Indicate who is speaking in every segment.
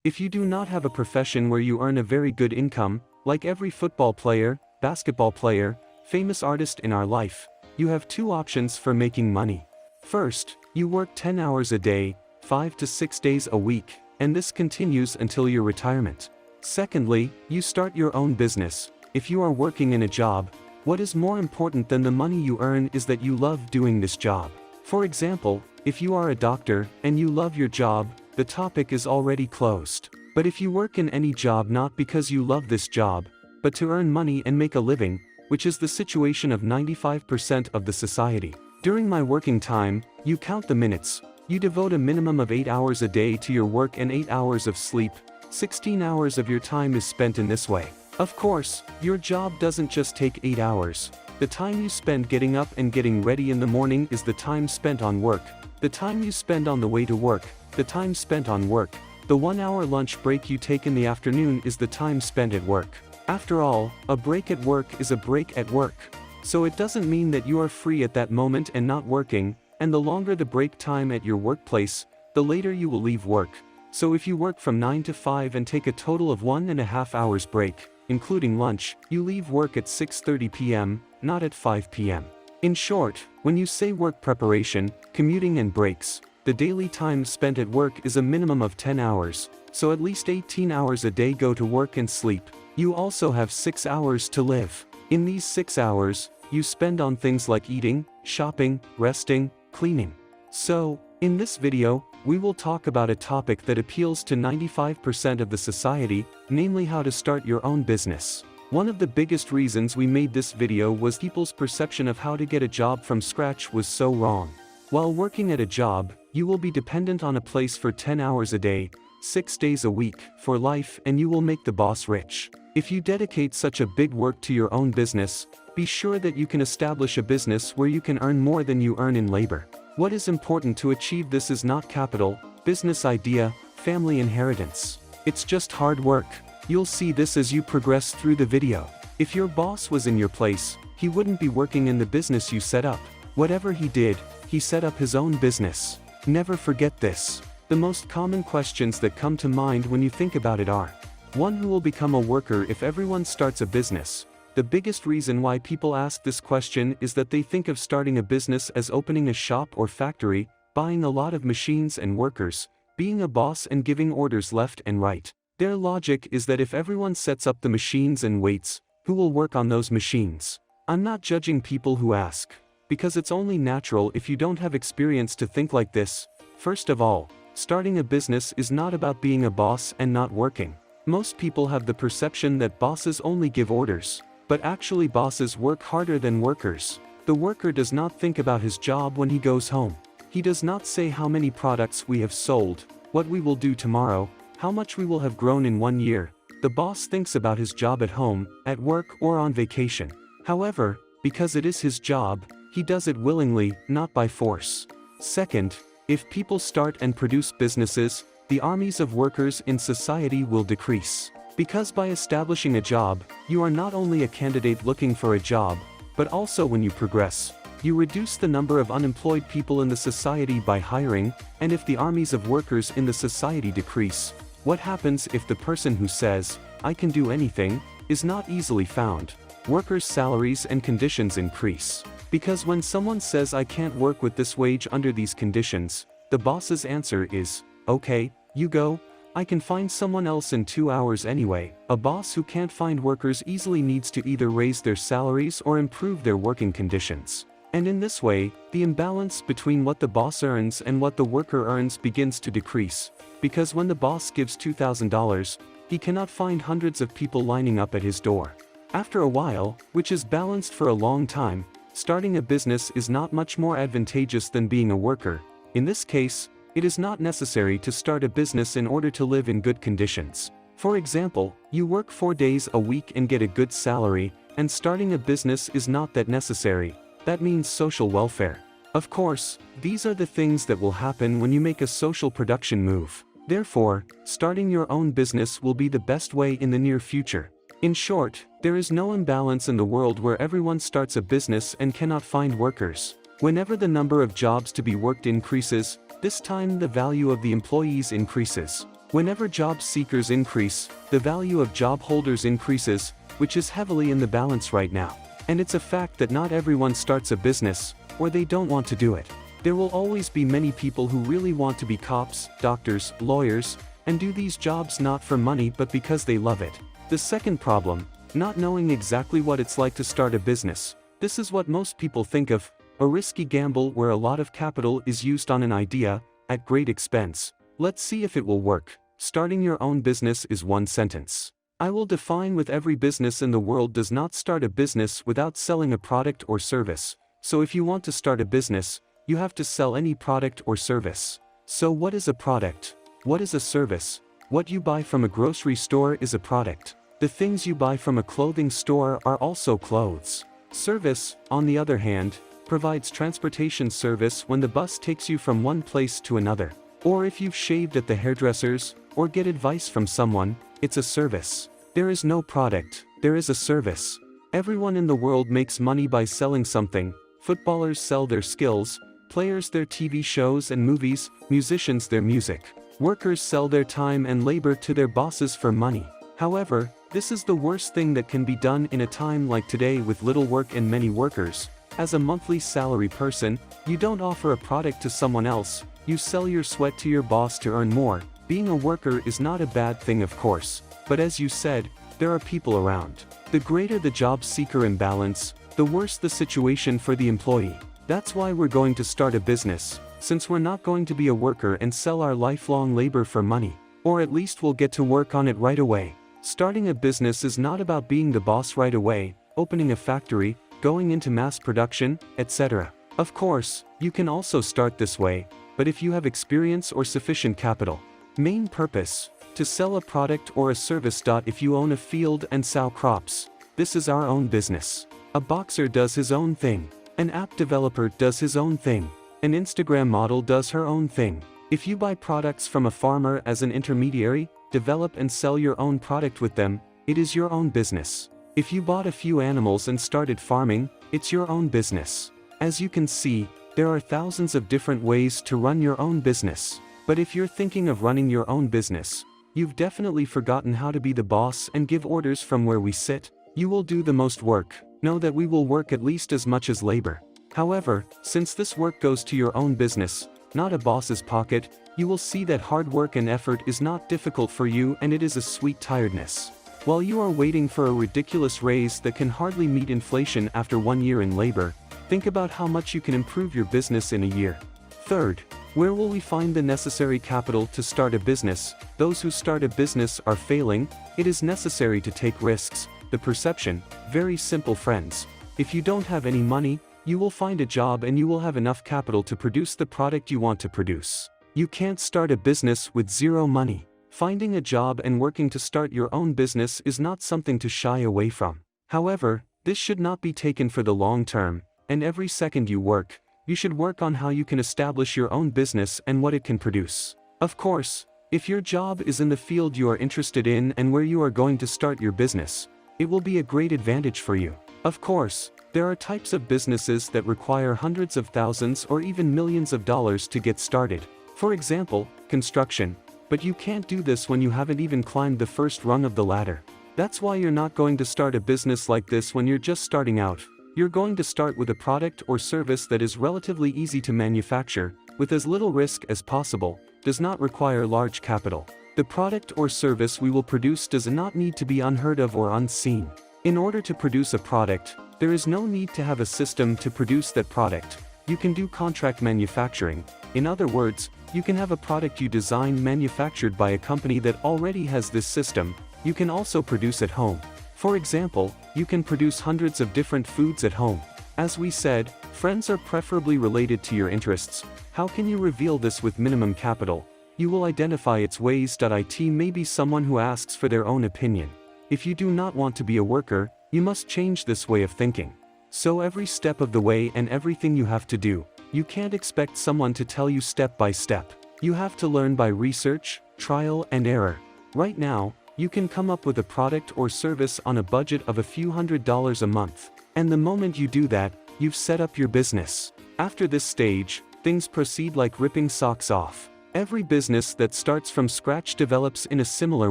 Speaker 1: If you do not have a profession where you earn a very good income, like every football player, basketball player, famous artist in our life, you have two options for making money. First, you work 10 hours a day, 5 to 6 days a week, and this continues until your retirement. Secondly, you start your own business. If you are working in a job, what is more important than the money you earn is that you love doing this job. For example, if you are a doctor and you love your job, the topic is already closed. But if you work in any job not because you love this job, but to earn money and make a living, which is the situation of 95% of the society. During my working time, you count the minutes. You devote a minimum of 8 hours a day to your work and 8 hours of sleep. 16 hours of your time is spent in this way. Of course, your job doesn't just take 8 hours. The time you spend getting up and getting ready in the morning is the time spent on work. The time you spend on the way to work, the time spent on work. The 1-hour lunch break you take in the afternoon is the time spent at work. After all, a break at work is a break at work. So it doesn't mean that you are free at that moment and not working, and the longer the break time at your workplace, the later you will leave work. So if you work from 9 to 5 and take a total of 1.5 hours break, including lunch, you leave work at 6:30 p.m., not at 5 p.m. In short, when you say work preparation, commuting and breaks, the daily time spent at work is a minimum of 10 hours, so at least 18 hours a day go to work and sleep. You also have 6 hours to live. In these 6 hours, you spend on things like eating, shopping, resting, cleaning. So, in this video, we will talk about a topic that appeals to 95% of the society, namely how to start your own business. One of the biggest reasons we made this video was people's perception of how to get a job from scratch was so wrong. While working at a job, you will be dependent on a place for 10 hours a day, 6 days a week, for life, and you will make the boss rich. If you dedicate such a big work to your own business, be sure that you can establish a business where you can earn more than you earn in labor. What is important to achieve this is not capital, business idea, family inheritance. It's just hard work. You'll see this as you progress through the video. If your boss was in your place, he wouldn't be working in the business you set up. Whatever he did, he set up his own business. Never forget this. The most common questions that come to mind when you think about it are: 1. Who will become a worker if everyone starts a business? The biggest reason why people ask this question is that they think of starting a business as opening a shop or factory, buying a lot of machines and workers, being a boss and giving orders left and right. Their logic is that if everyone sets up the machines and waits, who will work on those machines? I'm not judging people who ask, because it's only natural if you don't have experience to think like this. First of all, starting a business is not about being a boss and not working. Most people have the perception that bosses only give orders. But actually bosses work harder than workers. The worker does not think about his job when he goes home. He does not say how many products we have sold, what we will do tomorrow, how much we will have grown in 1 year. The boss thinks about his job at home, at work, or on vacation. However, because it is his job, he does it willingly, not by force. Second, if people start and produce businesses, the armies of workers in society will decrease. Because by establishing a job, you are not only a candidate looking for a job, but also when you progress, you reduce the number of unemployed people in the society by hiring, and if the armies of workers in the society decrease, what happens if the person who says, "I can do anything," is not easily found? Workers' salaries and conditions increase. Because when someone says I can't work with this wage under these conditions, the boss's answer is, "Okay, you go. I can find someone else in 2 hours anyway." A boss who can't find workers easily needs to either raise their salaries or improve their working conditions. And in this way, the imbalance between what the boss earns and what the worker earns begins to decrease. Because when the boss gives $2,000, he cannot find hundreds of people lining up at his door. After a while, which is balanced for a long time, starting a business is not much more advantageous than being a worker. In this case, it is not necessary to start a business in order to live in good conditions. For example, you work 4 days a week and get a good salary, and starting a business is not that necessary. That means social welfare. Of course, these are the things that will happen when you make a social production move. Therefore, starting your own business will be the best way in the near future. In short, there is no imbalance in the world where everyone starts a business and cannot find workers. Whenever the number of jobs to be worked increases, this time the value of the employees increases. Whenever job seekers increase, the value of job holders increases, which is heavily in the balance right now. And it's a fact that not everyone starts a business, or they don't want to do it. There will always be many people who really want to be cops, doctors, lawyers, and do these jobs not for money but because they love it. The second problem, not knowing exactly what it's like to start a business. This is what most people think of, a risky gamble where a lot of capital is used on an idea, at great expense. Let's see if it will work. Starting your own business is one sentence. I will define with every business in the world does not start a business without selling a product or service. So if you want to start a business, you have to sell any product or service. So what is a product? What is a service? What you buy from a grocery store is a product. The things you buy from a clothing store are also clothes. Service, on the other hand, provides transportation service when the bus takes you from one place to another. Or if you've shaved at the hairdresser's, or get advice from someone, it's a service. There is no product, there is a service. Everyone in the world makes money by selling something. Footballers sell their skills, players their TV shows and movies, musicians their music. Workers sell their time and labor to their bosses for money. However, this is the worst thing that can be done in a time like today with little work and many workers. As a monthly salary person, you don't offer a product to someone else, you sell your sweat to your boss to earn more. Being a worker is not a bad thing, of course, but as you said, there are people around. The greater the job seeker imbalance, the worse the situation for the employee. That's why we're going to start a business, since we're not going to be a worker and sell our lifelong labor for money. Or at least we'll get to work on it right away. Starting a business is not about being the boss right away, opening a factory, going into mass production, etc. Of course, you can also start this way, but if you have experience or sufficient capital. Main purpose, to sell a product or a service. If you own a field and sow crops, this is our own business. A boxer does his own thing. An app developer does his own thing. An Instagram model does her own thing. If you buy products from a farmer as an intermediary, develop and sell your own product with them, it is your own business. If you bought a few animals and started farming, it's your own business. As you can see, there are thousands of different ways to run your own business. But if you're thinking of running your own business, you've definitely forgotten how to be the boss and give orders from where we sit. You will do the most work. Know that we will work at least as much as labor. However, since this work goes to your own business, not a boss's pocket, you will see that hard work and effort is not difficult for you and it is a sweet tiredness. While you are waiting for a ridiculous raise that can hardly meet inflation after 1 year in labor, think about how much you can improve your business in a year. Third, where will we find the necessary capital to start a business? Those who start a business are failing. It is necessary to take risks. The perception, very simple friends. If you don't have any money, you will find a job and you will have enough capital to produce the product you want to produce. You can't start a business with zero money. Finding a job and working to start your own business is not something to shy away from. However, this should not be taken for the long term, and every second you work, you should work on how you can establish your own business and what it can produce. Of course, if your job is in the field you are interested in and where you are going to start your business, it will be a great advantage for you. Of course, there are types of businesses that require hundreds of thousands or even millions of dollars to get started. For example, construction. But you can't do this when you haven't even climbed the first rung of the ladder. That's why you're not going to start a business like this when you're just starting out. You're going to start with a product or service that is relatively easy to manufacture, with as little risk as possible, does not require large capital. The product or service we will produce does not need to be unheard of or unseen. In order to produce a product, there is no need to have a system to produce that product. You can do contract manufacturing. In other words, you can have a product you design manufactured by a company that already has this system. You can also produce at home. For example, you can produce hundreds of different foods at home. As we said, friends are preferably related to your interests. How can you reveal this with minimum capital? You will identify its ways. It may be someone who asks for their own opinion. If you do not want to be a worker, you must change this way of thinking. So every step of the way and everything you have to do, you can't expect someone to tell you step by step. You have to learn by research, trial and error. Right now, you can come up with a product or service on a budget of a few $100s a month. And the moment you do that, you've set up your business. After this stage, things proceed like ripping socks off. Every business that starts from scratch develops in a similar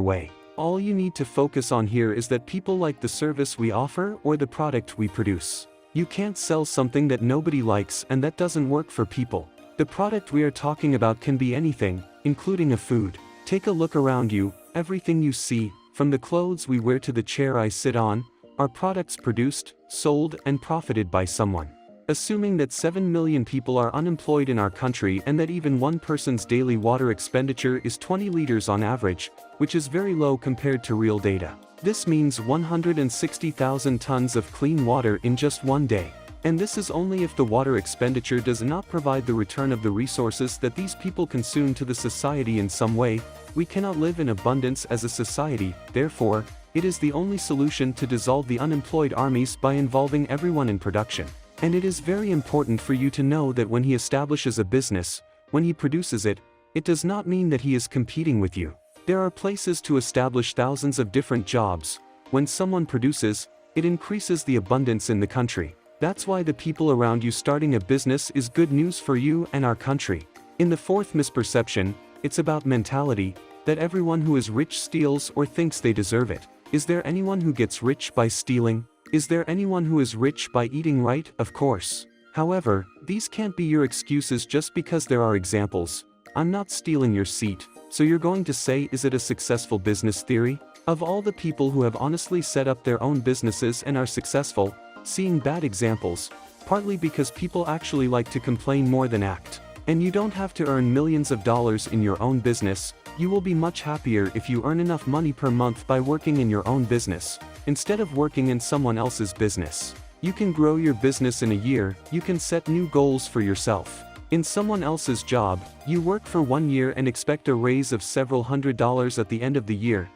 Speaker 1: way. All you need to focus on here is that people like the service we offer or the product we produce. You can't sell something that nobody likes and that doesn't work for people. The product we are talking about can be anything, including a food. Take a look around you. Everything you see, from the clothes we wear to the chair I sit on, are products produced, sold, and profited by someone. Assuming that 7 million people are unemployed in our country and that even one person's daily water expenditure is 20 liters on average, which is very low compared to real data. This means 160,000 tons of clean water in just one day. And this is only if the water expenditure does not provide the return of the resources that these people consume to the society in some way. We cannot live in abundance as a society, therefore, it is the only solution to dissolve the unemployed armies by involving everyone in production. And it is very important for you to know that when he establishes a business, when he produces it, it does not mean that he is competing with you. There are places to establish thousands of different jobs. When someone produces, it increases the abundance in the country. That's why the people around you starting a business is good news for you and our country. In the fourth misperception, it's about mentality, that everyone who is rich steals or thinks they deserve it. Is there anyone who gets rich by stealing? Is there anyone who is rich by eating right? Of course. However, these can't be your excuses just because there are examples. I'm not stealing your seat, so you're going to say, is it a successful business theory? Of all the people who have honestly set up their own businesses and are successful, seeing bad examples, partly because people actually like to complain more than act. And you don't have to earn millions of dollars in your own business. You will be much happier if you earn enough money per month by working in your own business, instead of working in someone else's business. You can grow your business in a year. You can set new goals for yourself. In someone else's job, you work for 1 year and expect a raise of several $100s at the end of the year.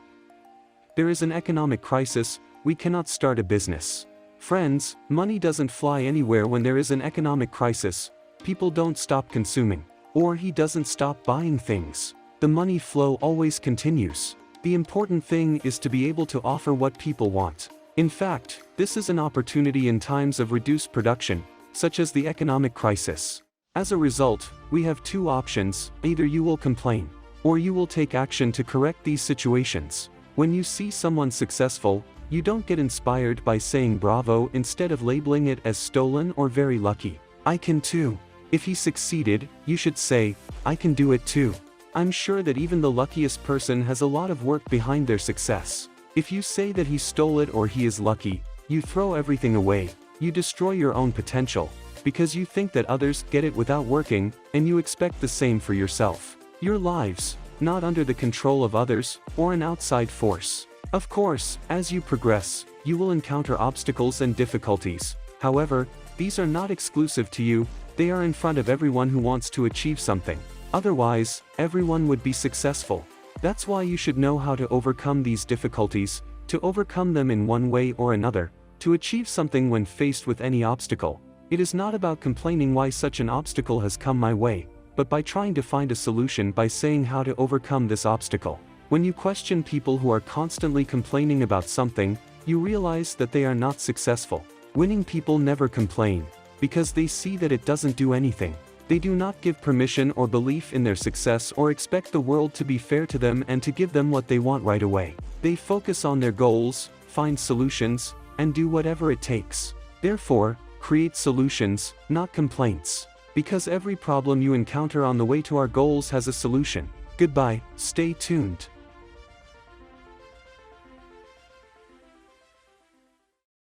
Speaker 1: There is an economic crisis. We cannot start a business. Friends, money doesn't fly anywhere when there is an economic crisis. People don't stop consuming. Or he doesn't stop buying things. The money flow always continues. The important thing is to be able to offer what people want. In fact, this is an opportunity in times of reduced production, such as the economic crisis. As a result, we have two options: either you will complain, or you will take action to correct these situations. When you see someone successful, you don't get inspired by saying bravo instead of labeling it as stolen or very lucky. I can too. If he succeeded, you should say, I can do it too. I'm sure that even the luckiest person has a lot of work behind their success. If you say that he stole it or he is lucky, you throw everything away. You destroy your own potential, because you think that others get it without working, and you expect the same for yourself. Your lives, not under the control of others, or an outside force. Of course, as you progress, you will encounter obstacles and difficulties. However, these are not exclusive to you. They are in front of everyone who wants to achieve something. Otherwise, everyone would be successful. That's why you should know how to overcome these difficulties, to overcome them in one way or another, to achieve something when faced with any obstacle. It is not about complaining why such an obstacle has come my way, but by trying to find a solution by saying how to overcome this obstacle. When you question people who are constantly complaining about something, you realize that they are not successful. Winning people never complain, because they see that it doesn't do anything. They do not give permission or belief in their success or expect the world to be fair to them and to give them what they want right away. They focus on their goals, find solutions, and do whatever it takes. Therefore, create solutions, not complaints. Because every problem you encounter on the way to our goals has a solution. Goodbye, stay tuned.